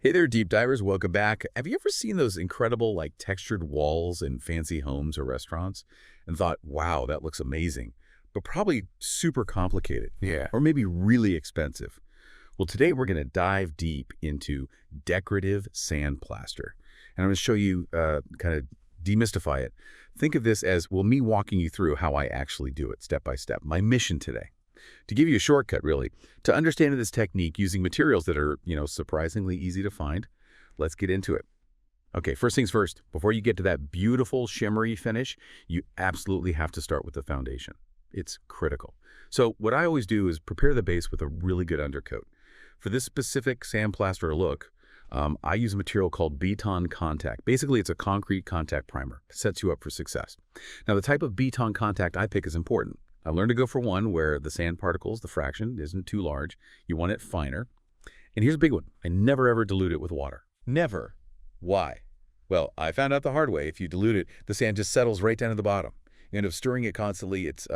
Hey there, deep divers. Welcome back. Have you ever seen those incredible, textured walls in fancy homes or restaurants and thought, wow, that looks amazing, but probably super complicated Yeah. or maybe really expensive? Well, today we're going to dive deep into decorative sand plaster. And I'm going to show you, kind of demystify it. Think of this as, well, me walking you through how I actually do it step by step. My mission today. To give you a shortcut, really, to understand this technique using materials that are, surprisingly easy to find, let's get into it. Okay, first things first, before you get to that beautiful shimmery finish, you absolutely have to start with the foundation. It's critical. So what I always do is prepare the base with a really good undercoat. For this specific sandplaster look, I use a material called Beton Contact. Basically, it's a concrete contact primer. It sets you up for success. Now, the type of Beton Contact I pick is important. I learned to go for one where the sand particles, the fraction, isn't too large. You want it finer. And here's a big one. I never ever dilute it with water. Never. Why? Well, I found out the hard way. If you dilute it, the sand just settles right down to the bottom. You end up stirring it constantly. It's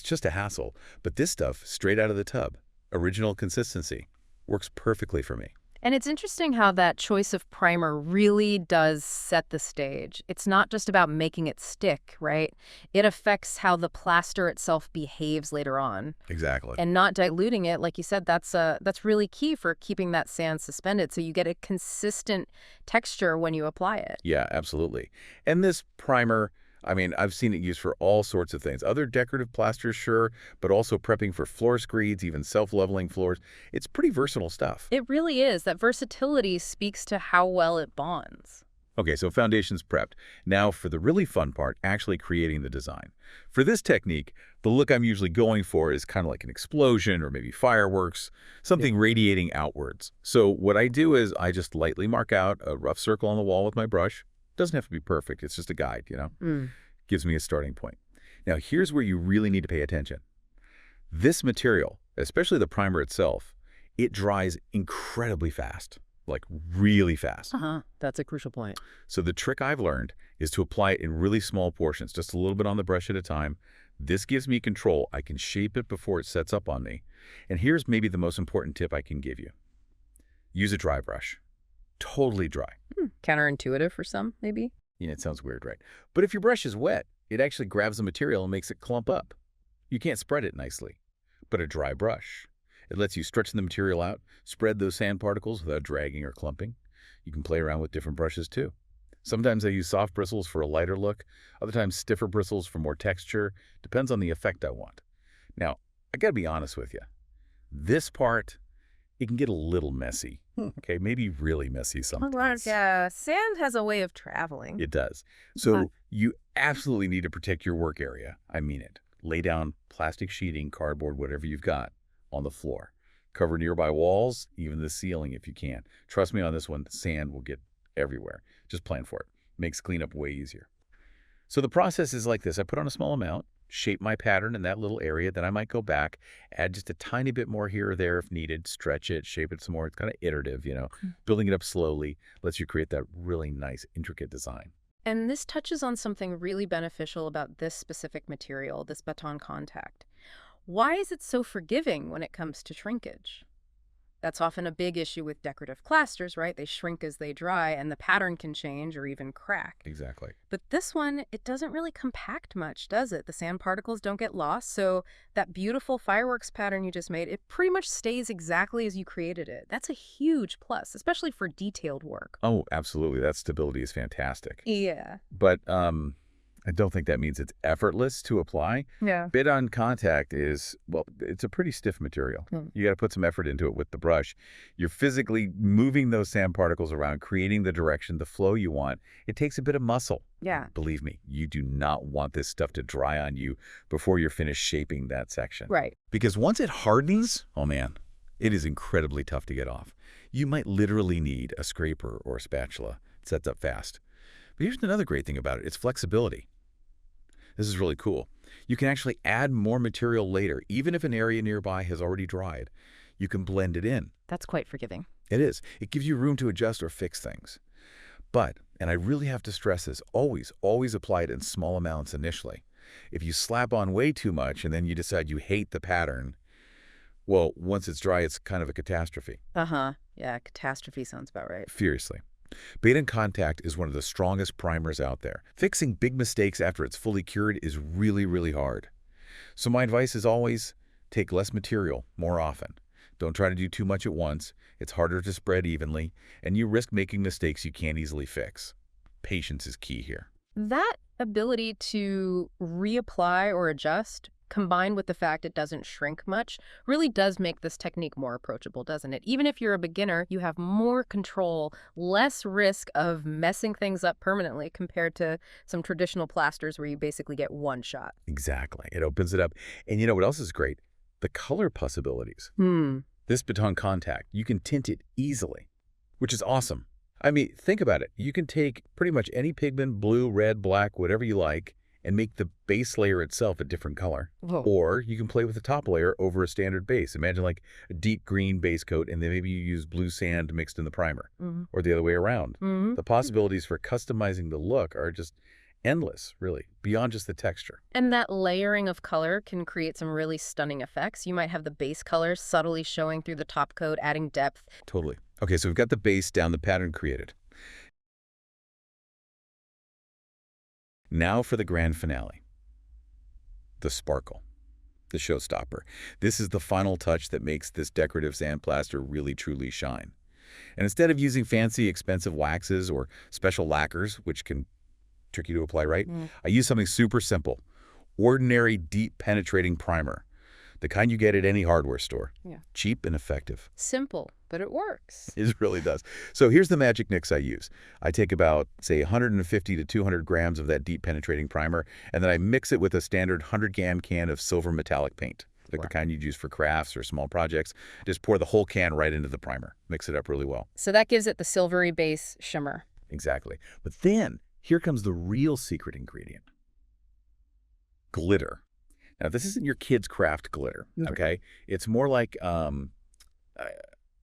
just a hassle. But this stuff, straight out of the tub, original consistency, works perfectly for me. And it's interesting how that choice of primer really does set the stage. It's not just about making it stick, right? It affects how the plaster itself behaves later on. Exactly. And not diluting it, like you said, that's really key for keeping that sand suspended, so you get a consistent texture when you apply it. Yeah, absolutely. And this primer, I've seen it used for all sorts of things. Other decorative plasters, sure, but also prepping for floor screeds, even self-leveling floors. It's pretty versatile stuff. It really is. That versatility speaks to how well it bonds. Okay, so foundation's prepped. Now for the really fun part, actually creating the design. For this technique, the look I'm usually going for is kind of like an explosion or maybe fireworks, something radiating outwards. So what I do is I just lightly mark out a rough circle on the wall with my brush. Doesn't have to be perfect. It's just a guide, Gives me a starting point. Now, here's where you really need to pay attention. This material, especially the primer itself, it dries incredibly fast, like really fast. That's a crucial point. So the trick I've learned is to apply it in really small portions, just a little bit on the brush at a time. This gives me control. I can shape it before it sets up on me. And here's maybe the most important tip I can give you. Use a dry brush. Totally dry. Counterintuitive for some, maybe? It sounds weird, right? But if your brush is wet, it actually grabs the material and makes it clump up. You can't spread it nicely. But a dry brush, it lets you stretch the material out, spread those sand particles without dragging or clumping. You can play around with different brushes too. Sometimes I use soft bristles for a lighter look, other times stiffer bristles for more texture. Depends on the effect I want. Now, I gotta be honest with you. This part, it can get a little messy. Okay, maybe really messy sometimes. Yeah, sand has a way of traveling. It does. So you absolutely need to protect your work area. I mean it. Lay down plastic sheeting, cardboard, whatever you've got on the floor. Cover nearby walls, even the ceiling if you can. Trust me on this one, sand will get everywhere. Just plan for it. Makes cleanup way easier. So the process is like this. I put on a small amount, shape my pattern in that little area, then I might go back, add just a tiny bit more here or there if needed, stretch it, shape it some more. It's kind of iterative, building it up slowly lets you create that really nice, intricate design. And this touches on something really beneficial about this specific material, this Beton Contact. Why is it so forgiving when it comes to shrinkage? That's often a big issue with decorative plasters, right? They shrink as they dry, and the pattern can change or even crack. Exactly. But this one, it doesn't really compact much, does it? The sand particles don't get lost, so that beautiful fireworks pattern you just made, it pretty much stays exactly as you created it. That's a huge plus, especially for detailed work. Oh, absolutely. That stability is fantastic. Yeah. But I don't think that means it's effortless to apply. Yeah. Beton Contact is, well, it's a pretty stiff material. You got to put some effort into it with the brush. You're physically moving those sand particles around, creating the direction, the flow you want. It takes a bit of muscle. Yeah. Believe me, you do not want this stuff to dry on you before you're finished shaping that section. Right. Because once it hardens, oh man, it is incredibly tough to get off. You might literally need a scraper or a spatula. It sets up fast. But here's another great thing about it. It's flexibility. This is really cool. You can actually add more material later, even if an area nearby has already dried. You can blend it in. That's quite forgiving. It is. It gives you room to adjust or fix things. But, and I really have to stress this, always apply it in small amounts initially. If you slap on way too much and then you decide you hate the pattern, Well, once it's dry, it's kind of a catastrophe. Uh-huh. Yeah, catastrophe sounds about right. Furiously. Beton Contact is one of the strongest primers out there. Fixing big mistakes after it's fully cured is really, really hard. So my advice is always take less material more often. Don't try to do too much at once. It's harder to spread evenly, and you risk making mistakes you can't easily fix. Patience is key here. That ability to reapply or adjust, combined with the fact it doesn't shrink much, really does make this technique more approachable, doesn't it? Even if you're a beginner, you have more control, less risk of messing things up permanently compared to some traditional plasters where you basically get one shot. Exactly. It opens it up. And you know what else is great? The color possibilities. This Beton Contact, you can tint it easily, which is awesome. I mean, think about it. You can take pretty much any pigment, blue, red, black, whatever you like, and make the base layer itself a different color. Whoa. Or you can play with the top layer over a standard base. Imagine like a deep green base coat, and then maybe you use blue sand mixed in the primer, or the other way around. The possibilities for customizing the look are just endless, really, beyond just the texture. And that layering of color can create some really stunning effects. You might have the base color subtly showing through the top coat, adding depth. Totally. Okay, so we've got the base down, the pattern created. Now for the grand finale. The sparkle. The showstopper. This is the final touch that makes this decorative sandplaster really truly shine. And instead of using fancy, expensive waxes or special lacquers, which can tricky to apply right, I use something super simple. Ordinary, deep penetrating primer. The kind you get at any hardware store. Yeah. Cheap and effective. Simple, but it works. It really does. So here's the magic mix I use. I take about, say, 150 to 200 grams of that deep penetrating primer, and then I mix it with a standard 100-gram can of silver metallic paint, like the kind you'd use for crafts or small projects. Just pour the whole can right into the primer. Mix it up really well. So that gives it the silvery base shimmer. Exactly. But then, here comes the real secret ingredient. Glitter. Now, this isn't your kid's craft glitter, okay? It's more like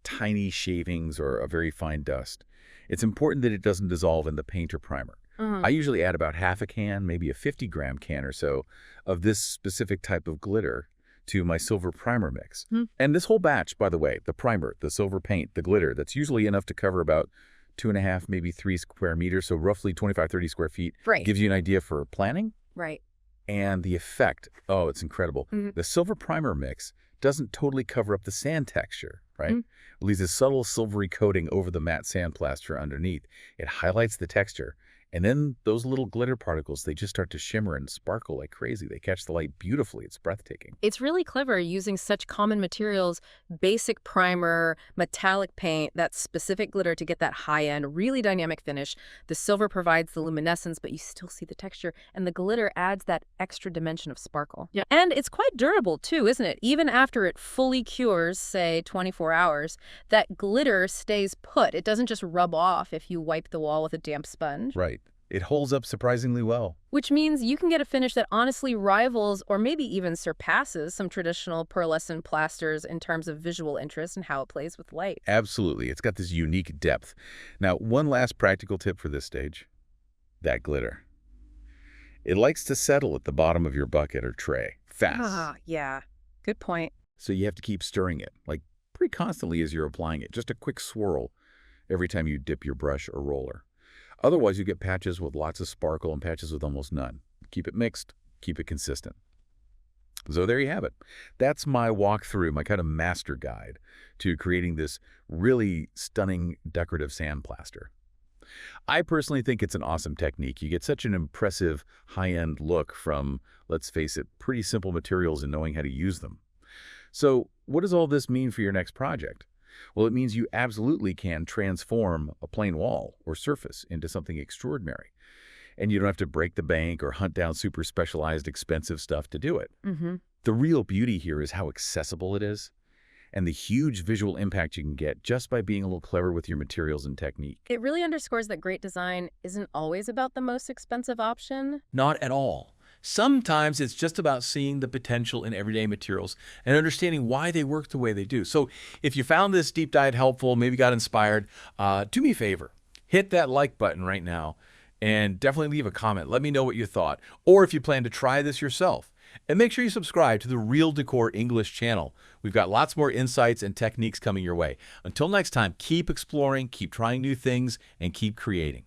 tiny shavings or a very fine dust. It's important that it doesn't dissolve in the paint or primer. I usually add about half a can, maybe a 50-gram can or so, of this specific type of glitter to my silver primer mix. And this whole batch, by the way, the primer, the silver paint, the glitter, that's usually enough to cover about 2.5, maybe 3 square meters, so roughly 25, 30 square feet. Right. Gives you an idea for planning. Right. And the effect, oh, it's incredible. The silver primer mix doesn't totally cover up the sand texture, right? It leaves a subtle silvery coating over the matte sandplaster underneath. It highlights the texture. And then those little glitter particles, they just start to shimmer and sparkle like crazy. They catch the light beautifully. It's breathtaking. It's really clever using such common materials, basic primer, metallic paint, that specific glitter to get that high-end, really dynamic finish. The silver provides the luminescence, but you still see the texture, and the glitter adds that extra dimension of sparkle. Yeah. And it's quite durable, too, isn't it? Even after it fully cures, say, 24 hours, that glitter stays put. It doesn't just rub off if you wipe the wall with a damp sponge. Right. It holds up surprisingly well. Which means you can get a finish that honestly rivals or maybe even surpasses some traditional pearlescent plasters in terms of visual interest and how it plays with light. Absolutely. It's got this unique depth. Now, one last practical tip for this stage. That glitter. It likes to settle at the bottom of your bucket or tray, fast. Yeah. Good point. So you have to keep stirring it, like pretty constantly as you're applying it. Just a quick swirl every time you dip your brush or roller. Otherwise, you get patches with lots of sparkle and patches with almost none. Keep it mixed, keep it consistent. So there you have it. That's my walkthrough, my kind of master guide to creating this really stunning decorative sandplaster. I personally think it's an awesome technique. You get such an impressive high-end look from, let's face it, pretty simple materials and knowing how to use them. So what does all this mean for your next project? Well, it means you absolutely can transform a plain wall or surface into something extraordinary. And you don't have to break the bank or hunt down super specialized, expensive stuff to do it. The real beauty here is how accessible it is and the huge visual impact you can get just by being a little clever with your materials and technique. It really underscores that great design isn't always about the most expensive option. Not at all. Sometimes it's just about seeing the potential in everyday materials and understanding why they work the way they do. So if you found this deep dive helpful, maybe got inspired, do me a favor. Hit that like button right now and definitely leave a comment. Let me know what you thought. Or if you plan to try this yourself, And make sure you subscribe to the Real Decor English channel. We've got lots more insights and techniques coming your way. Until next time, keep exploring, keep trying new things, and keep creating.